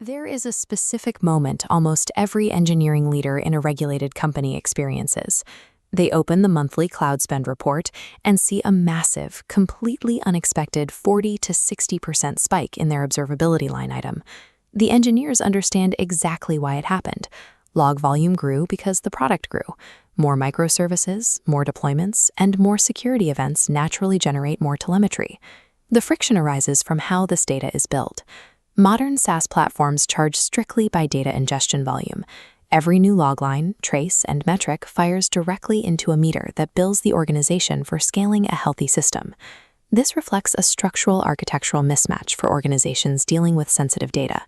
There is a specific moment almost every engineering leader in a regulated company experiences. They open the monthly cloud spend report and see a massive, completely unexpected 40 to 60% spike in their observability line item. The engineers understand exactly why it happened. Log volume grew because the product grew. More microservices, more deployments, and more security events naturally generate more telemetry. The friction arises from how this data is built. Modern SaaS platforms charge strictly by data ingestion volume. Every new log line, trace, and metric fires directly into a meter that bills the organization for scaling a healthy system. This reflects a structural architectural mismatch for organizations dealing with sensitive data.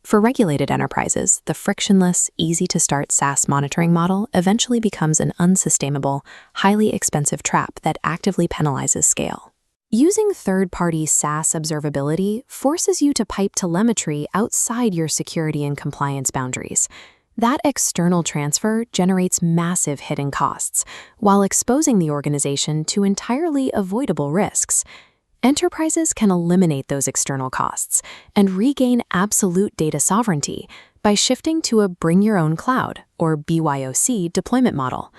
For regulated enterprises, the frictionless, easy-to-start SaaS monitoring model eventually becomes an unsustainable, highly expensive trap that actively penalizes scale. Using third-party SaaS observability forces you to pipe telemetry outside your security and compliance boundaries. That external transfer generates massive hidden costs, while exposing the organization to entirely avoidable risks. Enterprises can eliminate those external costs and regain absolute data sovereignty by shifting to a bring-your-own-cloud, or BYOC, deployment model.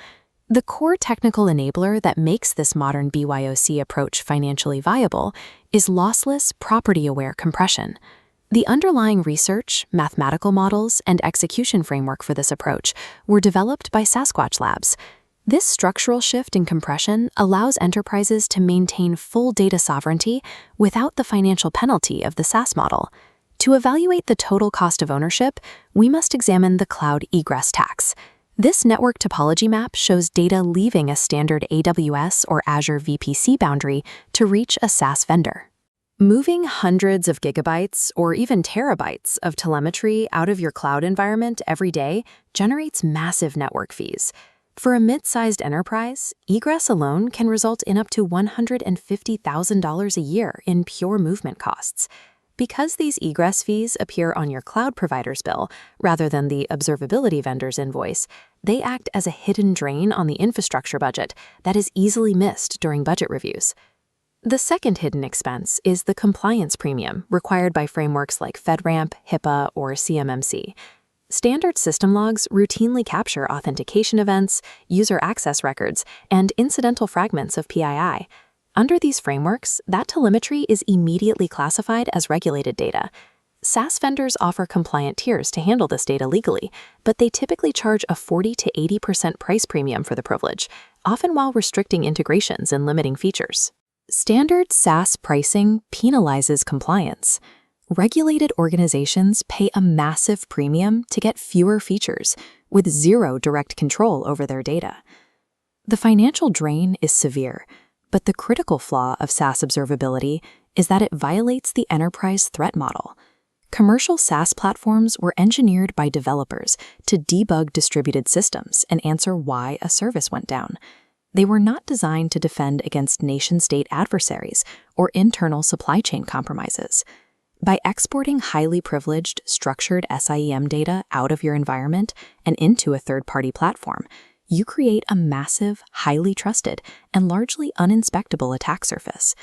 The core technical enabler that makes this modern BYOC approach financially viable is lossless, property-aware compression. The underlying research, mathematical models, and execution framework for this approach were developed by Sasquatch Labs. This structural shift in compression allows enterprises to maintain full data sovereignty without the financial penalty of the SaaS model. To evaluate the total cost of ownership, we must examine the cloud egress tax. This network topology map shows data leaving a standard AWS or Azure VPC boundary to reach a SaaS vendor. Moving hundreds of gigabytes or even terabytes of telemetry out of your cloud environment every day generates massive network fees. For a mid-sized enterprise, egress alone can result in up to $150,000 a year in pure movement costs. Because these egress fees appear on your cloud provider's bill rather than the observability vendor's invoice, they act as a hidden drain on the infrastructure budget that is easily missed during budget reviews. The second hidden expense is the compliance premium required by frameworks like FedRAMP, HIPAA, or CMMC. Standard system logs routinely capture authentication events, user access records, and incidental fragments of PII. Under these frameworks, that telemetry is immediately classified as regulated data. SaaS vendors offer compliant tiers to handle this data legally, but they typically charge a 40 to 80% price premium for the privilege, often while restricting integrations and limiting features. Standard SaaS pricing penalizes compliance. Regulated organizations pay a massive premium to get fewer features, with zero direct control over their data. The financial drain is severe, but the critical flaw of SaaS observability is that it violates the enterprise threat model. Commercial SaaS platforms were engineered by developers to debug distributed systems and answer why a service went down. They were not designed to defend against nation-state adversaries or internal supply chain compromises. By exporting highly privileged, structured SIEM data out of your environment and into a third-party platform, you create a massive, highly trusted, and largely uninspectable attack surface.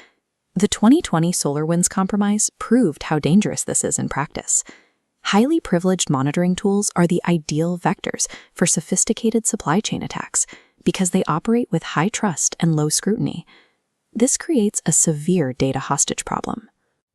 The 2020 SolarWinds compromise proved how dangerous this is in practice. Highly privileged monitoring tools are the ideal vectors for sophisticated supply chain attacks because they operate with high trust and low scrutiny. This creates a severe data hostage problem.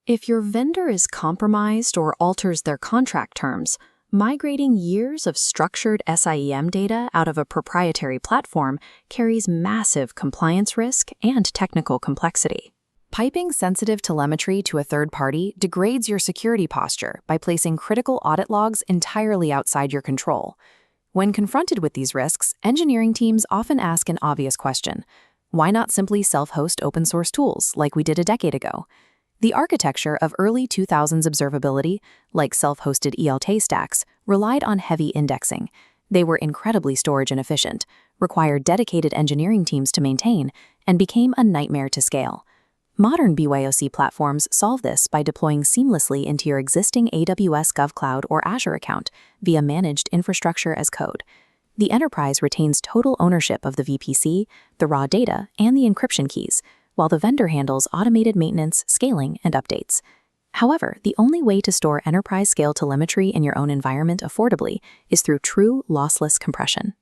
If your vendor is compromised or alters their contract terms, migrating years of structured SIEM data out of a proprietary platform carries massive compliance risk and technical complexity. Piping sensitive telemetry to a third party degrades your security posture by placing critical audit logs entirely outside your control. When confronted with these risks, engineering teams often ask an obvious question: why not simply self-host open source tools like we did a decade ago? The architecture of early 2000s observability, like self-hosted ELT stacks, relied on heavy indexing. They were incredibly storage inefficient, required dedicated engineering teams to maintain, and became a nightmare to scale. Modern BYOC platforms solve this by deploying seamlessly into your existing AWS GovCloud or Azure account via managed infrastructure as code. The enterprise retains total ownership of the VPC, the raw data, and the encryption keys, while the vendor handles automated maintenance, scaling, and updates. However, the only way to store enterprise-scale telemetry in your own environment affordably is through true lossless compression.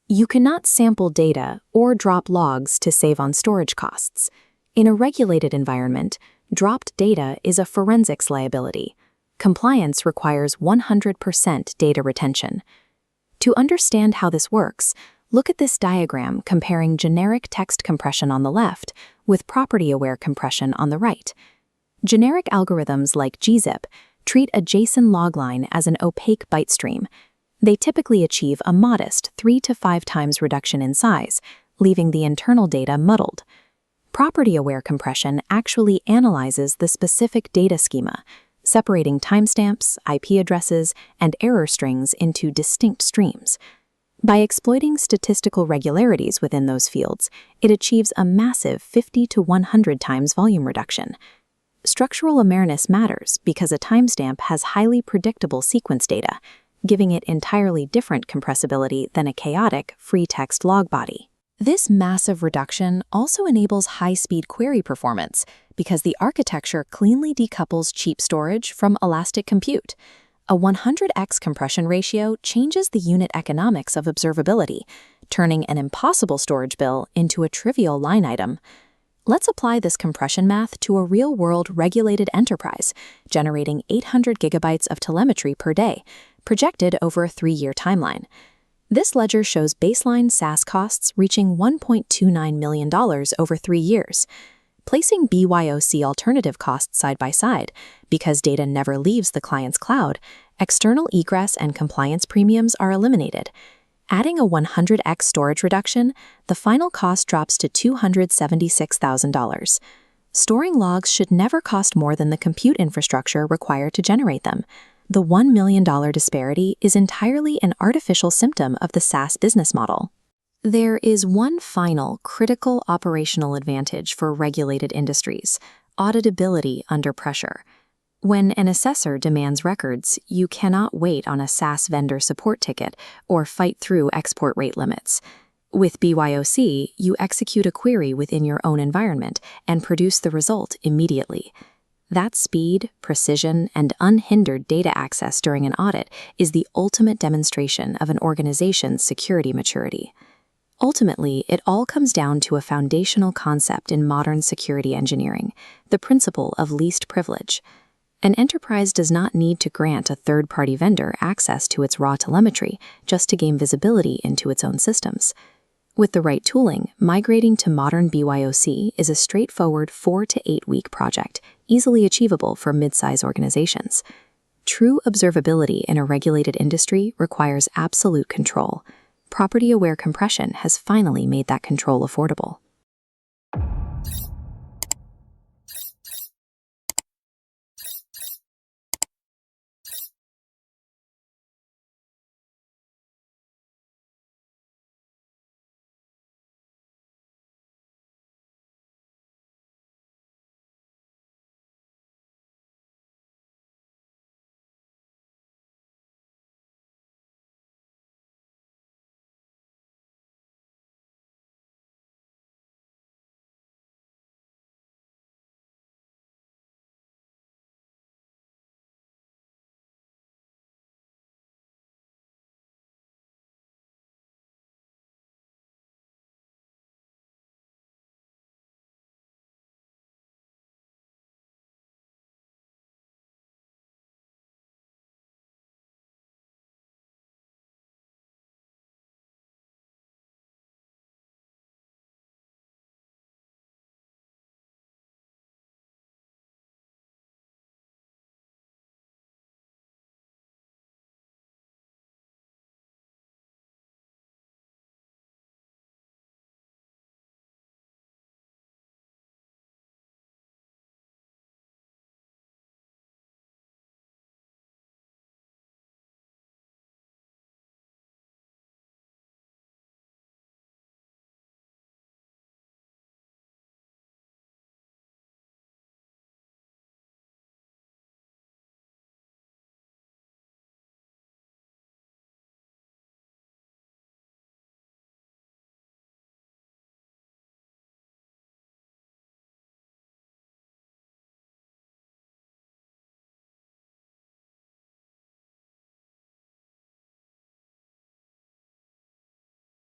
You cannot sample data or drop logs to save on storage costs. In a regulated environment, dropped data is a forensics liability. Compliance requires 100% data retention. To understand how this works, look at this diagram comparing generic text compression on the left with property-aware compression on the right. Generic algorithms like gzip treat a JSON logline as an opaque byte stream. They typically achieve a modest 3 to 5 times reduction in size, leaving the internal data muddled. Property-aware compression actually analyzes the specific data schema, separating timestamps, IP addresses, and error strings into distinct streams. By exploiting statistical regularities within those fields, it achieves a massive 50 to 100 times volume reduction. Structural awareness matters because a timestamp has highly predictable sequence data, giving it entirely different compressibility than a chaotic, free-text log body. This massive reduction also enables high-speed query performance because the architecture cleanly decouples cheap storage from elastic compute. A 100x compression ratio changes the unit economics of observability, turning an impossible storage bill into a trivial line item. Let's apply this compression math to a real-world regulated enterprise, generating 800 gigabytes of telemetry per day, projected over a 3-year timeline. This ledger shows baseline SaaS costs reaching $1.29 million over 3 years. Placing BYOC alternative costs side by side, because data never leaves the client's cloud, external egress and compliance premiums are eliminated. Adding a 100x storage reduction, the final cost drops to $276,000. Storing logs should never cost more than the compute infrastructure required to generate them. The $1 million disparity is entirely an artificial symptom of the SaaS business model. There is one final critical operational advantage for regulated industries: auditability under pressure. When an assessor demands records, you cannot wait on a SaaS vendor support ticket or fight through export rate limits. With BYOC, you execute a query within your own environment and produce the result immediately. That speed, precision, and unhindered data access during an audit is the ultimate demonstration of an organization's security maturity. Ultimately, it all comes down to a foundational concept in modern security engineering: the principle of least privilege. An enterprise does not need to grant a third-party vendor access to its raw telemetry just to gain visibility into its own systems. With the right tooling, migrating to modern BYOC is a straightforward 4 to 8 week project, easily achievable for mid-size organizations. True observability in a regulated industry requires absolute control. Property-aware compression has finally made that control affordable.